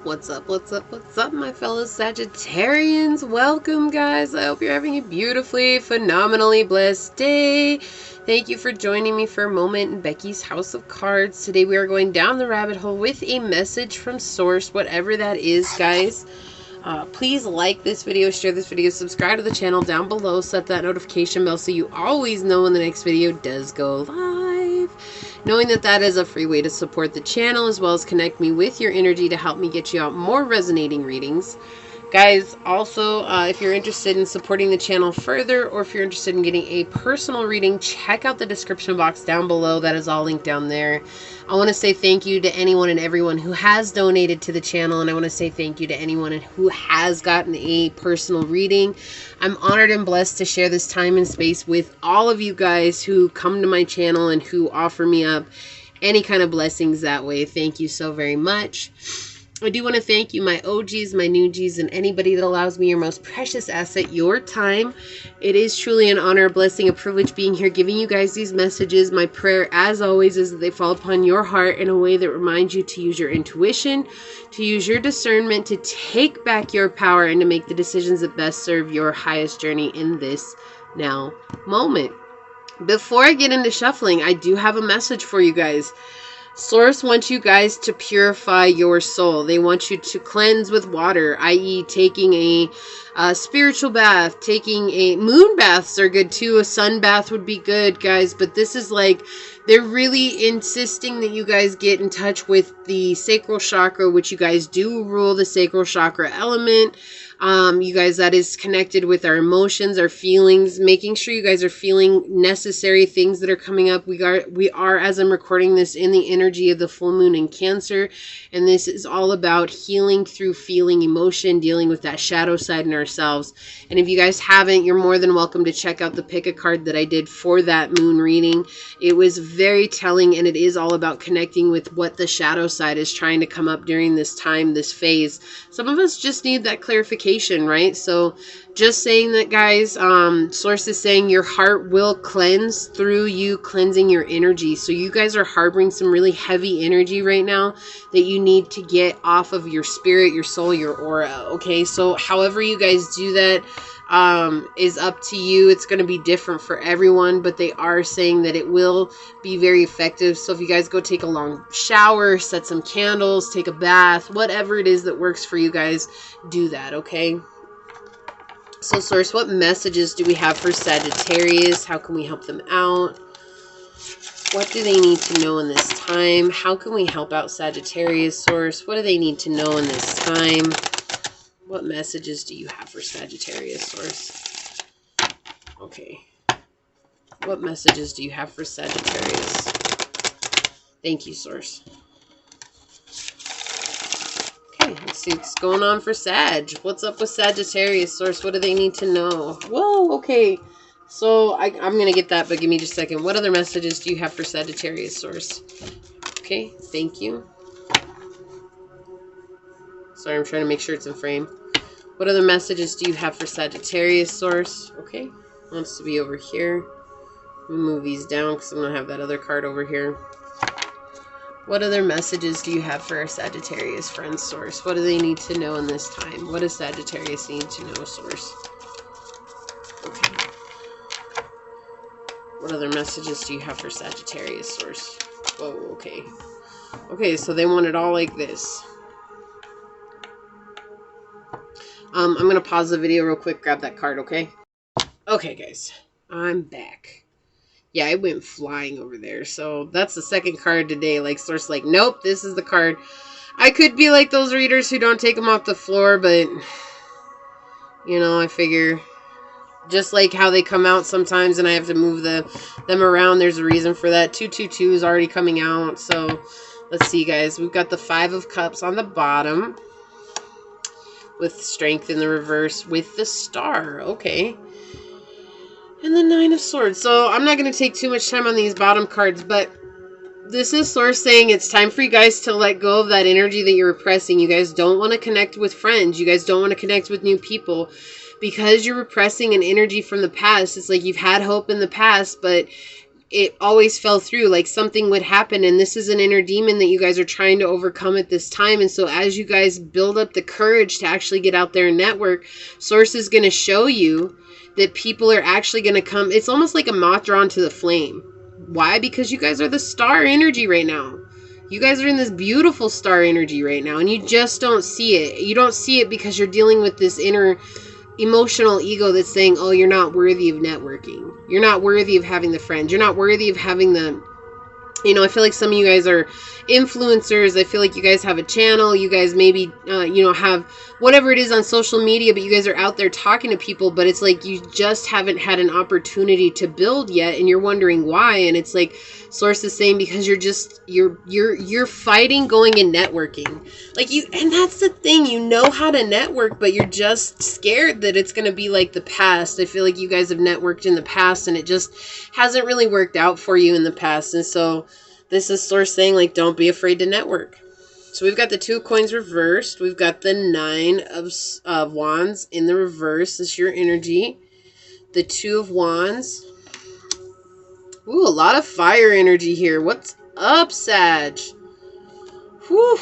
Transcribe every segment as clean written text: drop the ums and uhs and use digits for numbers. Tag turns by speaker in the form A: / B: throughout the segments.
A: What's up, what's up, what's up, my fellow Sagittarians? Welcome, guys. I hope you're having a beautifully, phenomenally blessed day. Thank you for joining me for a moment in Becky's House of Cards. Today we are going down the rabbit hole with a message from Source, whatever that is, guys. Please like this video, share this video, subscribe to the channel down below, set that notification bell so you always know when the next video does go live. Knowing that that is a free way to support the channel as well as connect me with your energy to help me get you out more resonating readings. Guys, also, if you're interested in supporting the channel further, or if you're interested in getting a personal reading, check out the description box down below. That is all linked down there. I want to say thank you to anyone and everyone who has donated to the channel, and I want to say thank you to anyone who has gotten a personal reading. I'm honored and blessed to share this time and space with all of you guys who come to my channel and who offer me up any kind of blessings that way. Thank you so very much. I do want to thank you, my OGs, my new Gs, and anybody that allows me your most precious asset, your time. It is truly an honor, a blessing, a privilege being here, giving you guys these messages. My prayer, as always, is that they fall upon your heart in a way that reminds you to use your intuition, to use your discernment, to take back your power, and to make the decisions that best serve your highest journey in this now moment. Before I get into shuffling, I do have a message for you guys. Source wants you guys to purify your soul. They want you to cleanse with water, i.e. taking a spiritual bath, taking a moon baths are good too. A sun bath would be good, guys. But this is like, they're really insisting that you guys get in touch with the sacral chakra, which you guys do rule the sacral chakra element. You guys, that is connected with our emotions, our feelings, making sure you guys are feeling necessary things that are coming up. We are, as I'm recording this, in the energy of the full moon in Cancer. And this is all about healing through feeling emotion, dealing with that shadow side in ourselves. And if you guys haven't, you're more than welcome to check out the pick a card that I did for that moon reading. It was very telling, and it is all about connecting with what the shadow side is trying to come up during this time, this phase. Some of us just need that clarification, right? So just saying that, guys, Source is saying your heart will cleanse through you cleansing your energy. So you guys are harboring some really heavy energy right now that you need to get off of your spirit, your soul, your aura. Okay, so however you guys do that is up to you. It's going to be different for everyone, but they are saying that it will be very effective. So if you guys go take a long shower, set some candles, take a bath, whatever it is that works for you guys, do that, okay? So Source, what messages do we have for Sagittarius? How can we help them out? What do they need to know in this time? How can we help out Sagittarius, Source? What do they need to know in this time? What messages do you have for Sagittarius, Source? Okay. What messages do you have for Sagittarius? Thank you, Source. Okay, let's see what's going on for Sag. What's up with Sagittarius, Source? What do they need to know? Whoa, okay. So I'm going to get that, but give me just a second. What other messages do you have for Sagittarius, Source? Okay, thank you. Sorry, I'm trying to make sure it's in frame. What other messages do you have for Sagittarius, Source? Okay, wants to be over here. Let me move these down because I'm going to have that other card over here. What other messages do you have for our Sagittarius friends, Source? What do they need to know in this time? What does Sagittarius need to know, Source? Okay. What other messages do you have for Sagittarius, Source? Whoa, okay. Okay, so they want it all like this. I'm going to pause the video real quick, grab that card, okay? Okay, guys, I'm back. Yeah, I went flying over there. So that's the second card today. Like, Source, like, nope, this is the card. I could be like those readers who don't take them off the floor, but, you know, I figure just like how they come out sometimes and I have to move them around, there's a reason for that. 222 is already coming out. So let's see, guys. We've got the 5 of Cups on the bottom with Strength in the reverse with the Star. Okay. And the 9 of Swords. So I'm not going to take too much time on these bottom cards, but this is Source saying it's time for you guys to let go of that energy that you're repressing. You guys don't want to connect with friends. You guys don't want to connect with new people because you're repressing an energy from the past. It's like you've had hope in the past, but it always fell through, like something would happen, and this is an inner demon that you guys are trying to overcome at this time. And so as you guys build up the courage to actually get out there and network, Source is going to show you that people are actually going to come. It's almost like a moth drawn to the flame. Why? Because you guys are the star energy right now. You guys are in this beautiful star energy right now, and you just don't see it. You don't see it because you're dealing with this inner emotional ego that's saying, oh, you're not worthy of networking. You're not worthy of having the friends. You're not worthy of having the, you know, I feel like some of you guys are influencers. I feel like you guys have a channel. You guys maybe, you know, have whatever it is on social media, but you guys are out there talking to people, but it's like you just haven't had an opportunity to build yet, and you're wondering why. And it's like Source is saying because you're fighting going and networking. Like and that's the thing, you know how to network, but you're just scared that it's going to be like the past. I feel like you guys have networked in the past and it just hasn't really worked out for you in the past. And so this is Source saying, like, don't be afraid to network. So we've got the 2 of coins reversed. We've got the 9 of wands in the reverse. This is your energy. The 2 of wands. Ooh, a lot of fire energy here. What's up, Sag? Whew.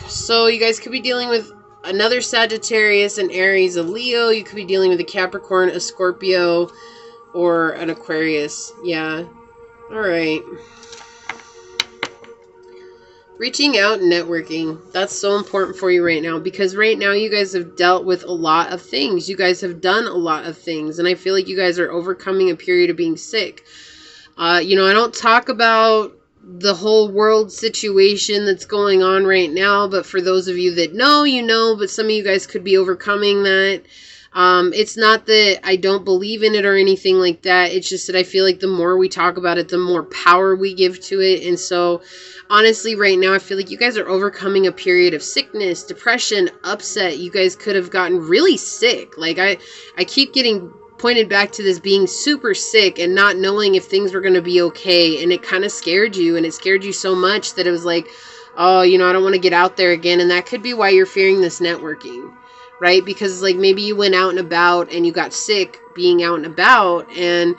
A: So you guys could be dealing with another Sagittarius, an Aries, a Leo. You could be dealing with a Capricorn, a Scorpio, or an Aquarius. Yeah. All right. Reaching out and networking. That's so important for you right now, because right now you guys have dealt with a lot of things. You guys have done a lot of things, and I feel like you guys are overcoming a period of being sick. You know, I don't talk about the whole world situation that's going on right now, but for those of you that know, you know, but some of you guys could be overcoming that. It's not that I don't believe in it or anything like that. It's just that I feel like the more we talk about it, the more power we give to it. And so honestly, right now, I feel like you guys are overcoming a period of sickness, depression, upset. You guys could have gotten really sick. Like I keep getting pointed back to this being super sick and not knowing if things were going to be okay. And it kind of scared you, and it scared you so much that it was like, oh, you know, I don't want to get out there again. And that could be why you're fearing this networking, right? Because like maybe you went out and about and you got sick being out and about, and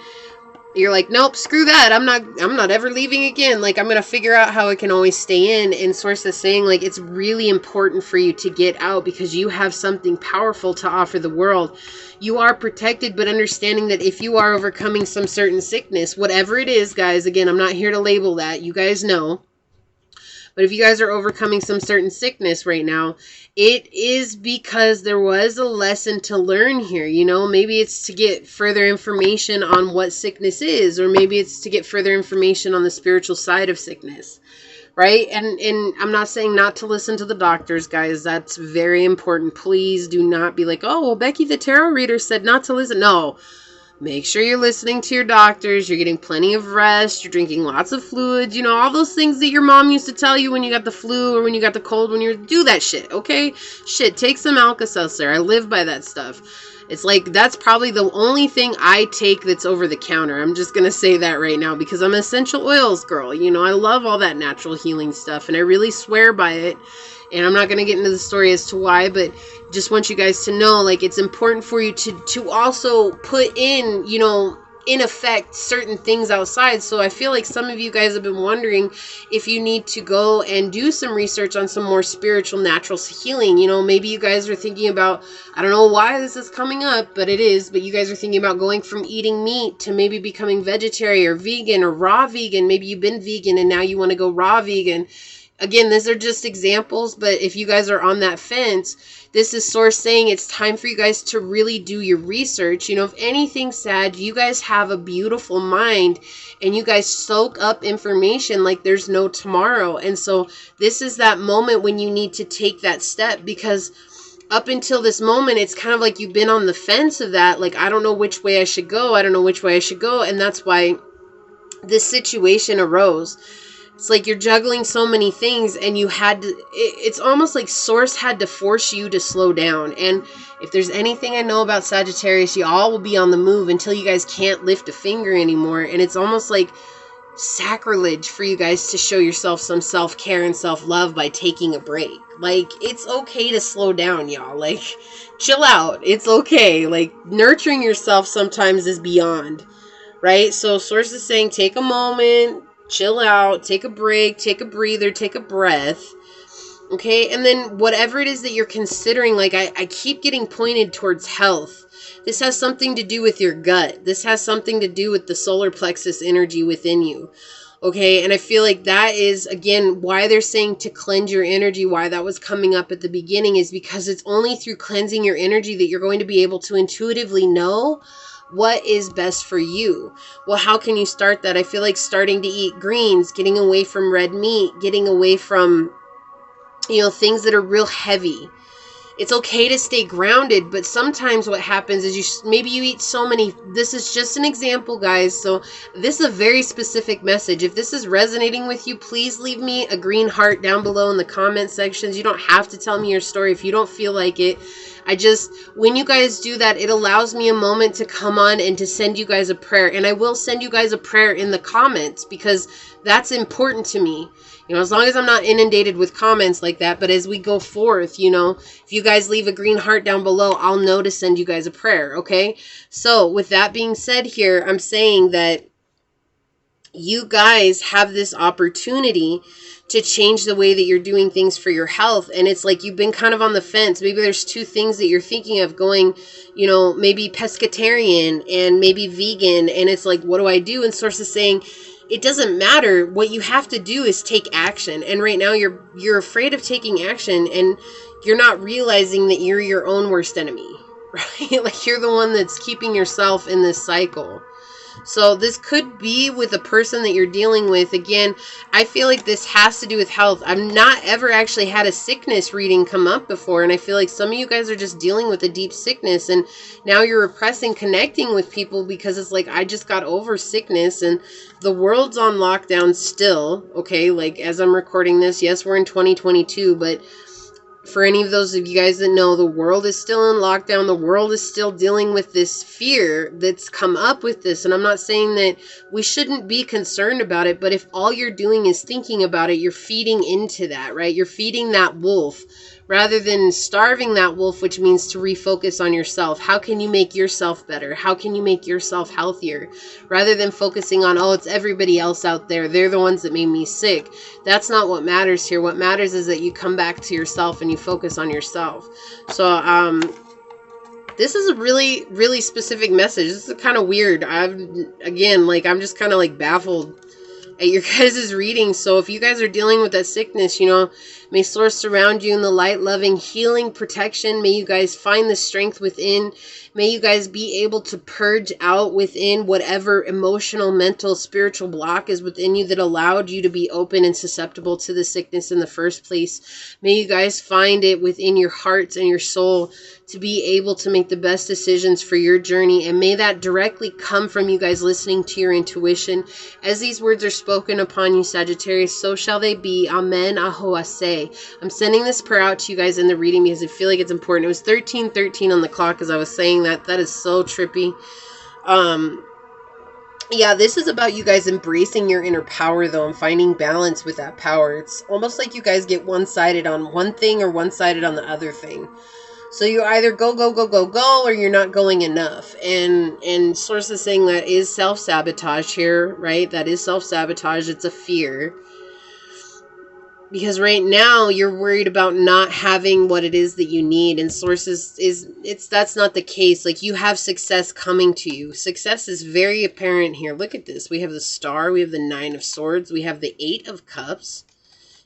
A: you're like, nope, screw that. I'm not ever leaving again. Like, I'm going to figure out how I can always stay in. And Source is saying, like, it's really important for you to get out because you have something powerful to offer the world. You are protected, but understanding that if you are overcoming some certain sickness, whatever it is, guys, again, I'm not here to label that. You guys know. But if you guys are overcoming some certain sickness right now, it is because there was a lesson to learn here. You know, maybe it's to get further information on what sickness is, or maybe it's to get further information on the spiritual side of sickness, right? And I'm not saying not to listen to the doctors, guys. That's very important. Please do not be like, oh, well, Becky the tarot reader said not to listen. No. Make sure you're listening to your doctors. You're getting plenty of rest. You're drinking lots of fluids. You know, all those things that your mom used to tell you when you got the flu or when you got the cold, do that shit, okay? Shit, take some Alka-Seltzer. I live by that stuff. It's like, that's probably the only thing I take that's over the counter. I'm just going to say that right now because I'm an essential oils girl. You know, I love all that natural healing stuff, and I really swear by it. And I'm not going to get into the story as to why, but just want you guys to know, like, it's important for you to also put in, you know, in effect certain things outside. So I feel like some of you guys have been wondering if you need to go and do some research on some more spiritual natural healing. You know, maybe you guys are thinking about, I don't know why this is coming up, but it is, but you guys are thinking about going from eating meat to maybe becoming vegetarian or vegan or raw vegan. Maybe you've been vegan and now you want to go raw vegan. Again, these are just examples, but if you guys are on that fence, this is Source saying it's time for you guys to really do your research. You know, if anything, Sag, you guys have a beautiful mind and you guys soak up information like there's no tomorrow. And so this is that moment when you need to take that step, because up until this moment, it's kind of like you've been on the fence of that. Like, I don't know which way I should go. I don't know which way I should go. And that's why this situation arose. It's like you're juggling so many things and you had to, it's almost like Source had to force you to slow down. And if there's anything I know about Sagittarius, you all will be on the move until you guys can't lift a finger anymore. And it's almost like sacrilege for you guys to show yourself some self-care and self-love by taking a break. Like, it's okay to slow down, y'all. Like, chill out. It's okay. Like, nurturing yourself sometimes is beyond. right? So Source is saying take a moment, chill out, take a break, take a breather, take a breath. Okay, and then whatever it is that you're considering, like I keep getting pointed towards health. This has something to do with your gut. This has something to do with the solar plexus energy within you. Okay, and I feel like that is, again, why they're saying to cleanse your energy, why that was coming up at the beginning, is because it's only through cleansing your energy that you're going to be able to intuitively know what is best for you. Well, how can you start that? I feel like starting to eat greens, getting away from red meat, getting away from, you know, things that are real heavy. It's okay to stay grounded, but sometimes what happens is maybe you eat so many. This is just an example, guys. So this is a very specific message. If this is resonating with you, please leave me a green heart down below in the comment sections. You don't have to tell me your story if you don't feel like it. When you guys do that, it allows me a moment to come on and to send you guys a prayer. And I will send you guys a prayer in the comments because that's important to me. You know, as long as I'm not inundated with comments like that, but as we go forth, you know, if you guys leave a green heart down below, I'll know to send you guys a prayer, okay? So with that being said here, I'm saying that you guys have this opportunity to change the way that you're doing things for your health. And it's like you've been kind of on the fence. Maybe there's two things that you're thinking of going, you know, maybe pescatarian and maybe vegan. And it's like, what do I do? And Source is saying, it doesn't matter. What you have to do is take action. And right now you're afraid of taking action, and you're not realizing that you're your own worst enemy, right? Like you're the one that's keeping yourself in this cycle. So this could be with a person that you're dealing with. Again, I feel like this has to do with health. I've not ever actually had a sickness reading come up before. And I feel like some of you guys are just dealing with a deep sickness. And now you're repressing connecting with people because it's like, I just got over sickness and the world's on lockdown still. Okay, like as I'm recording this, yes, we're in 2022, but for any of those of you guys that know, the world is still in lockdown. The world is still dealing with this fear that's come up with this. And I'm not saying that we shouldn't be concerned about it, but if all you're doing is thinking about it, you're feeding into that, right? You're feeding that wolf rather than starving that wolf, which means to refocus on yourself. How can you make yourself better? How can you make yourself healthier? Rather than focusing on, oh, it's everybody else out there. They're the ones that made me sick. That's not what matters here. What matters is that you come back to yourself and you focus on yourself. So, this is a really, really specific message. This is kind of weird. I'm just kind of like baffled at your guys' reading. So if you guys are dealing with that sickness, you know, may Source surround you in the light, loving, healing, protection. May you guys find the strength within. May you guys be able to purge out within whatever emotional, mental, spiritual block is within you that allowed you to be open and susceptible to the sickness in the first place. May you guys find it within your hearts and your soul to be able to make the best decisions for your journey. And may that directly come from you guys listening to your intuition. As these words are spoken upon you, Sagittarius, so shall they be. Amen. Ahoase. I'm sending this prayer out to you guys in the reading because I feel like it's important. It was 13:13 on the clock as I was saying that. That is so trippy. Yeah, this is about you guys embracing your inner power, though, and finding balance with that power. It's almost like you guys get one-sided on one thing or one-sided on the other thing. So you either go, or you're not going enough. And Source is saying that is self-sabotage here, right? That is self-sabotage. It's a fear. Because right now you're worried about not having what it is that you need. And Source that's not the case. Like you have success coming to you. Success is very apparent here. Look at this. We have the Star. We have the Nine of Swords. We have the Eight of Cups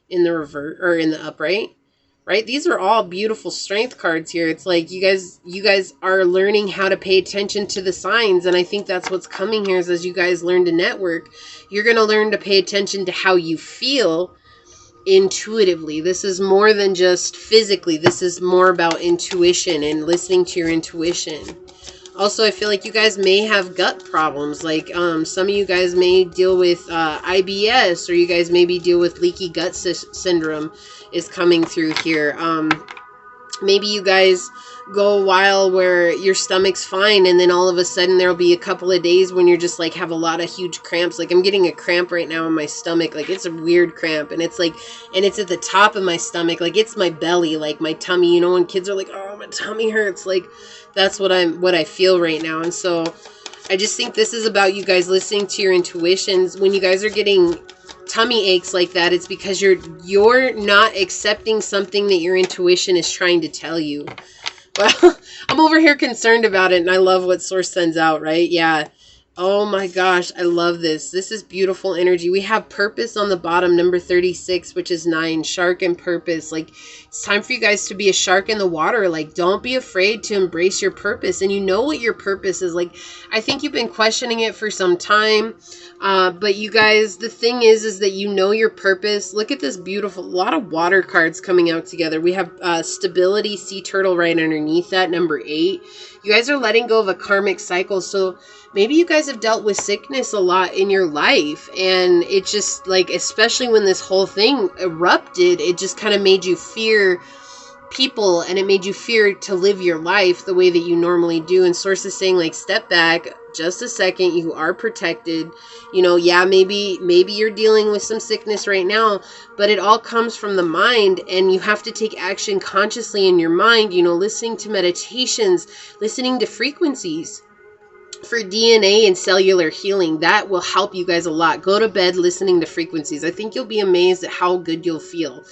A: in the reverse or in the upright. Right? These are all beautiful strength cards here. It's like you guys are learning how to pay attention to the signs. And I think that's what's coming here is as you guys learn to network, you're going to learn to pay attention to how you feel intuitively. This is more than just physically. This is more about intuition and listening to your intuition. Also, I feel like you guys may have gut problems. Like some of you guys may deal with IBS, or you guys maybe deal with leaky gut syndrome is coming through here. Maybe you guys go a while where your stomach's fine, and then all of a sudden there'll be a couple of days when you're just like have a lot of huge cramps. Like I'm getting a cramp right now in my stomach. Like it's a weird cramp, and it's like, and it's at the top of my stomach. Like it's my belly, like my tummy. You know when kids are like, oh, my tummy hurts. Like that's what I feel right now. And so I just think this is about you guys listening to your intuitions. When you guys are getting tummy aches like that, it's because you're not accepting something that your intuition is trying to tell you. Well, I'm over here concerned about it, and I love what Source sends out, right? Yeah. Oh my gosh, I love this. This is beautiful energy. We have purpose on the bottom, number 36, which is 9, shark and purpose. Like, it's time for you guys to be a shark in the water. Like, don't be afraid to embrace your purpose. And you know what your purpose is. Like, I think you've been questioning it for some time. But you guys, the thing is that you know your purpose. Look at this beautiful, a lot of water cards coming out together. We have stability, sea turtle right underneath that, number 8. You guys are letting go of a karmic cycle. So maybe you guys have dealt with sickness a lot in your life, and it just, like, especially when this whole thing erupted, it just kind of made you fear people, and it made you fear to live your life the way that you normally do. And Source is saying, like, step back just a second. You are protected. You know, yeah, maybe you're dealing with some sickness right now, but it all comes from the mind, and you have to take action consciously in your mind, you know, listening to meditations, listening to frequencies for DNA and cellular healing. That will help you guys a lot. Go to bed listening to frequencies. I think you'll be amazed at how good you'll feel.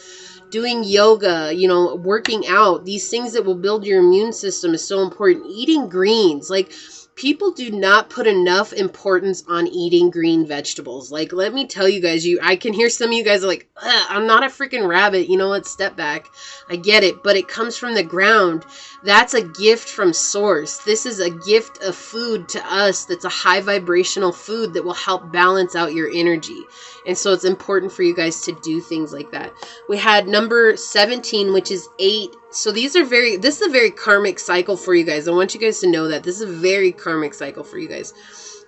A: Doing yoga, you know, working out, these things that will build your immune system is so important. Eating greens, like, people do not put enough importance on eating green vegetables. Like, let me tell you guys, I can hear some of you guys are like, I'm not a freaking rabbit. You know what? Step back. I get it, but it comes from the ground. That's a gift from Source. This is a gift of food to us that's a high vibrational food that will help balance out your energy. And so it's important for you guys to do things like that. We had number 17, which is 8. So this is a very karmic cycle for you guys. I want you guys to know that this is a very karmic cycle for you guys.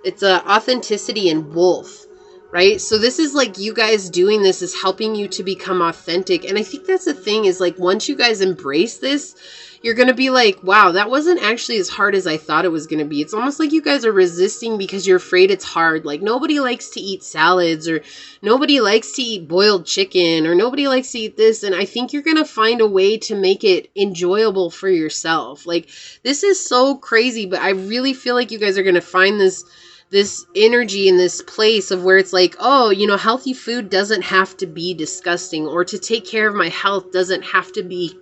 A: It's authenticity and wolf, right? So this is like you guys doing this is helping you to become authentic. And I think that's the thing is, like, once you guys embrace this, you're going to be like, wow, that wasn't actually as hard as I thought it was going to be. It's almost like you guys are resisting because you're afraid it's hard. Like, nobody likes to eat salads, or nobody likes to eat boiled chicken, or nobody likes to eat this. And I think you're going to find a way to make it enjoyable for yourself. Like, this is so crazy, but I really feel like you guys are going to find this energy in this place of where it's like, oh, you know, healthy food doesn't have to be disgusting, or to take care of my health doesn't have to be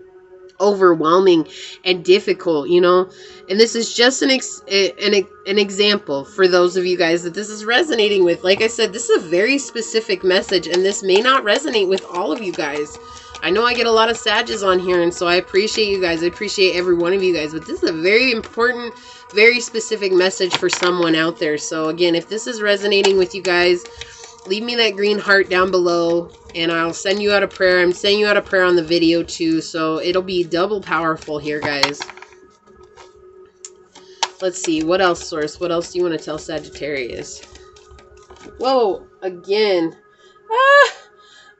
A: overwhelming and difficult, you know. And this is just an example for those of you guys that this is resonating with. Like I said, this is a very specific message, and this may not resonate with all of you guys. I know I get a lot of Sages on here, and so I appreciate you guys. I appreciate every one of you guys, but this is a very important, very specific message for someone out there. So again, if this is resonating with you guys, leave me that green heart down below, and I'll send you out a prayer. I'm sending you out a prayer on the video too, so it'll be double powerful here, guys. Let's see, what else, Source? What else do you want to tell Sagittarius? Whoa, again.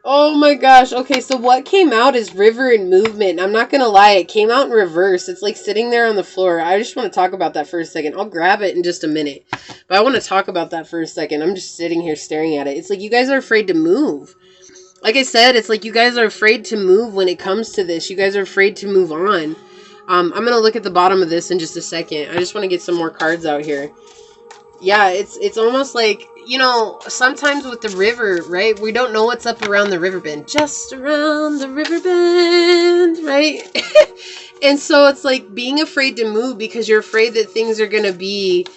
A: Oh my gosh. Okay, so what came out is river and movement. I'm not gonna lie, it came out in reverse. It's like sitting there on the floor. I just want to talk about that for a second. I'll grab it in just a minute, but I want to talk about that for a second. I'm just sitting here staring at it. It's like you guys are afraid to move. Like I said, it's like you guys are afraid to move when it comes to this. You guys are afraid to move on. I'm gonna look at the bottom of this in just a second. I just want to get some more cards out here. Yeah, it's almost like, you know, sometimes with the river, right? We don't know what's up around the river bend. Just around the river bend, right? And so it's like being afraid to move because you're afraid that things are going to be,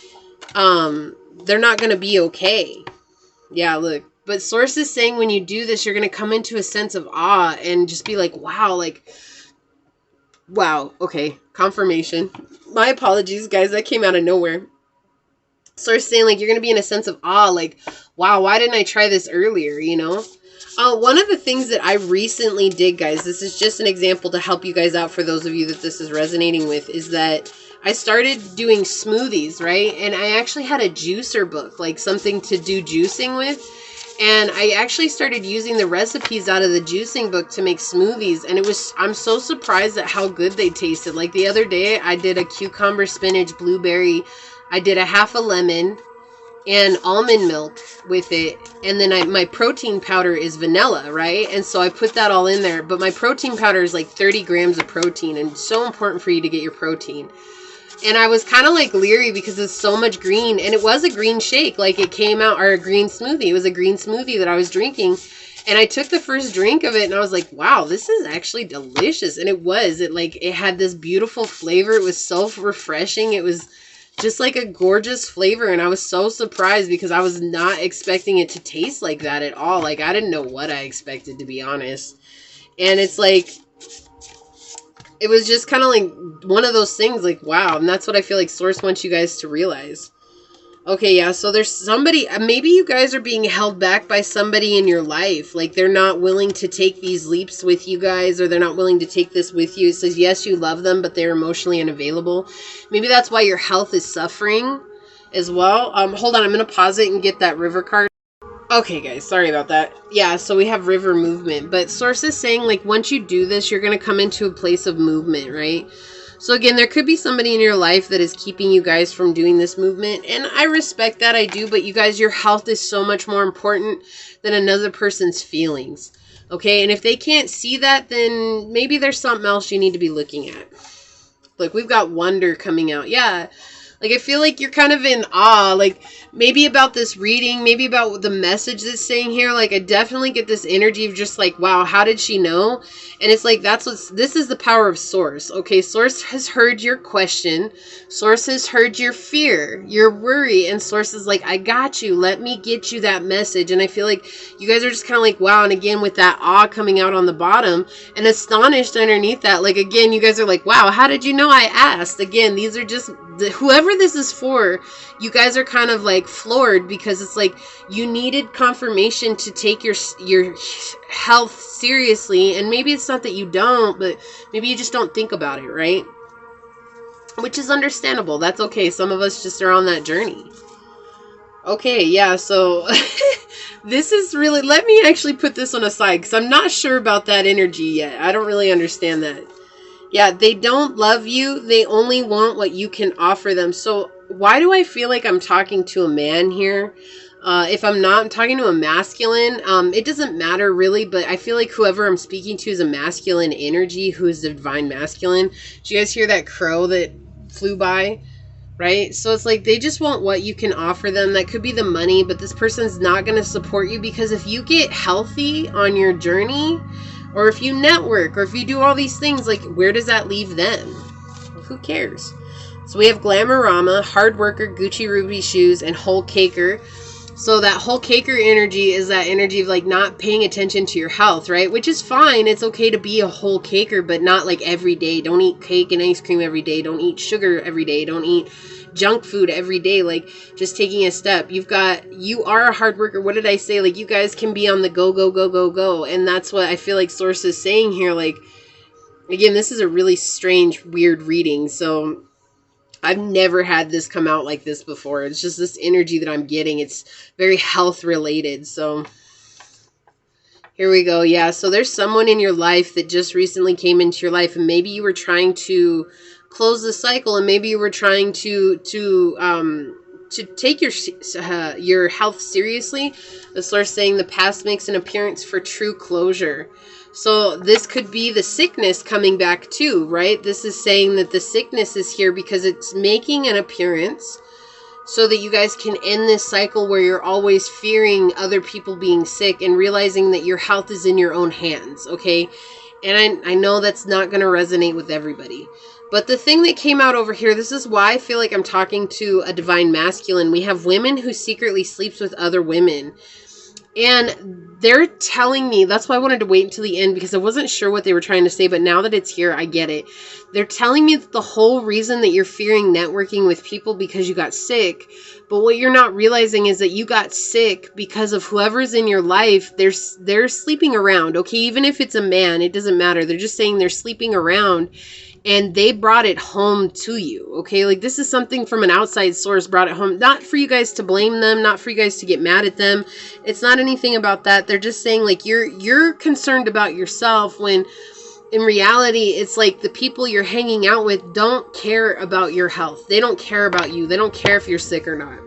A: they're not going to be okay. Yeah, look. But Source is saying when you do this, you're going to come into a sense of awe and just be like, wow, okay, confirmation. My apologies, guys, that came out of nowhere. Source saying, like, you're going to be in a sense of awe, like, wow, why didn't I try this earlier, you know? One of the things that I recently did, guys, this is just an example to help you guys out for those of you that this is resonating with, is that I started doing smoothies, right? And I actually had a juicer book, like something to do juicing with. And I actually started using the recipes out of the juicing book to make smoothies. And I'm so surprised at how good they tasted. Like the other day, I did a cucumber, spinach, blueberry. I did a half a lemon and almond milk with it. And then my protein powder is vanilla, right? And so I put that all in there. But my protein powder is like 30 grams of protein, and it's so important for you to get your protein. And I was kind of like leery because there's so much green, and it was a green shake. Like it came out, or a green smoothie. It was a green smoothie that I was drinking. And I took the first drink of it and I was like, wow, this is actually delicious. And it was, it had this beautiful flavor. It was so refreshing. It was just like a gorgeous flavor. And I was so surprised because I was not expecting it to taste like that at all. Like I didn't know what I expected, to be honest. And it's like, it was just kind of like one of those things like, wow. And that's what I feel like Source wants you guys to realize. Okay, yeah, so there's somebody, maybe you guys are being held back by somebody in your life. Like, they're not willing to take these leaps with you guys, or they're not willing to take this with you. It says, yes, you love them, but they're emotionally unavailable. Maybe that's why your health is suffering as well. Hold on, I'm going to pause it and get that river card. Okay, guys, sorry about that. Yeah, so we have river movement. But Source is saying, like, once you do this, you're going to come into a place of movement, right? So again, there could be somebody in your life that is keeping you guys from doing this movement. And I respect that, I do. But you guys, your health is so much more important than another person's feelings. Okay, and if they can't see that, then maybe there's something else you need to be looking at. Look, we've got wonder coming out. Yeah. Like, I feel like you're kind of in awe, like, maybe about this reading, maybe about the message that's saying here. Like, I definitely get this energy of just like, wow, how did she know? And it's like, this is the power of Source. Okay, Source has heard your question. Source has heard your fear, your worry, and Source is like, I got you. Let me get you that message. And I feel like you guys are just kind of like, wow. And again, with that awe coming out on the bottom and astonished underneath that, like, again, you guys are like, wow, how did you know I asked? Again, these are just, whoever this is for, you guys are kind of like floored because it's like you needed confirmation to take your health seriously. And maybe it's not that you don't, but maybe you just don't think about it, right? Which is understandable. That's okay. Some of us just are on that journey. Okay, yeah, so this is really, let me actually put this on a side because I'm not sure about that energy yet. I don't really understand that. Yeah, they don't love you. They only want what you can offer them. So why do I feel like I'm talking to a man here? If I'm not, I'm talking to a masculine. It doesn't matter really, but I feel like whoever I'm speaking to is a masculine energy who is the divine masculine. Did you guys hear that crow that flew by? Right? So it's like they just want what you can offer them. That could be the money, but this person's not going to support you because if you get healthy on your journey, or if you network, or if you do all these things, like, where does that leave them? Who cares? So we have Glamorama, Hard Worker, Gucci Ruby Shoes, and Whole Caker. So that Whole Caker energy is that energy of, like, not paying attention to your health, right? Which is fine. It's okay to be a whole caker, but not, like, every day. Don't eat cake and ice cream every day. Don't eat sugar every day. Don't eat junk food every day. Like, just taking a step. You are a hard worker. What did I say? Like, you guys can be on the go, go, go, go, go. And that's what I feel like Source is saying here. Like, again, this is a really strange, weird reading. So I've never had this come out like this before. It's just this energy that I'm getting. It's very health related. So here we go. Yeah. So there's someone in your life that just recently came into your life, and maybe you were trying to close the cycle, and maybe you were trying to take your health seriously. The Source saying the past makes an appearance for true closure. So this could be the sickness coming back too, right? This is saying that the sickness is here because it's making an appearance so that you guys can end this cycle where you're always fearing other people being sick and realizing that your health is in your own hands, okay? And I know that's not going to resonate with everybody. But the thing that came out over here, this is why I feel like I'm talking to a divine masculine. We have women who secretly sleeps with other women. And they're telling me, that's why I wanted to wait until the end because I wasn't sure what they were trying to say, but now that it's here, I get it. They're telling me that the whole reason that you're fearing networking with people because you got sick, but what you're not realizing is that you got sick because of whoever's in your life, they're sleeping around, okay? Even if it's a man, it doesn't matter. They're just saying they're sleeping around. And they brought it home to you, okay? Like, this is something from an outside source brought it home. Not for you guys to blame them, not for you guys to get mad at them. It's not anything about that. They're just saying, like, you're concerned about yourself when in reality, it's like the people you're hanging out with don't care about your health. They don't care about you. They don't care if you're sick or not.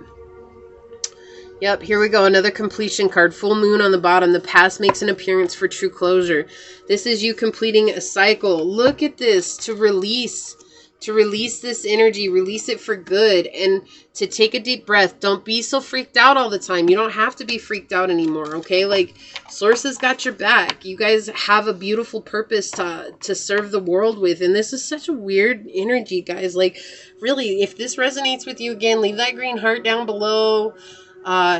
A: Yep, here we go. Another completion card. Full moon on the bottom. The past makes an appearance for true closure. This is you completing a cycle. Look at this. To release to release this energy, release it for good, and to take a deep breath. Don't be so freaked out all the time. You don't have to be freaked out anymore, okay? Like, Source has got your back. You guys have a beautiful purpose to serve the world with, and this is such a weird energy, guys. Like, really, if this resonates with you, again, leave that green heart down below.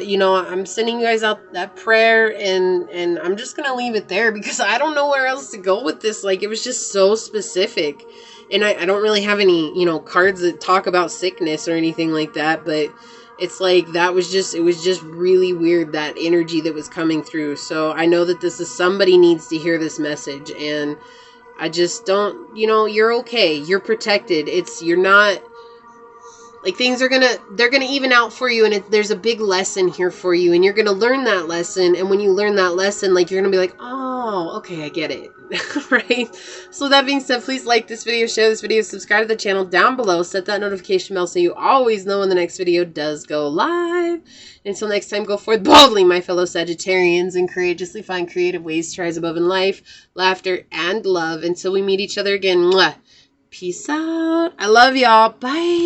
A: You know, I'm sending you guys out that prayer, and I'm just gonna leave it there because I don't know where else to go with this. Like, it was just so specific, and I don't really have any, you know, cards that talk about sickness or anything like that, but it's like it was just really weird, that energy that was coming through. So I know that this is, somebody needs to hear this message, and I just don't, you know, you're okay, you're protected. You're not, like, things are they're gonna even out for you, and there's a big lesson here for you, and you're gonna learn that lesson. And when you learn that lesson, like, you're gonna be like, oh, okay, I get it. Right? So that being said, please like this video, share this video, subscribe to the channel down below, set that notification bell so you always know when the next video does go live. Until next time, go forth boldly, my fellow Sagittarians, and courageously find creative ways to rise above in life, laughter, and love. Until we meet each other again, mwah, peace out. I love y'all. Bye.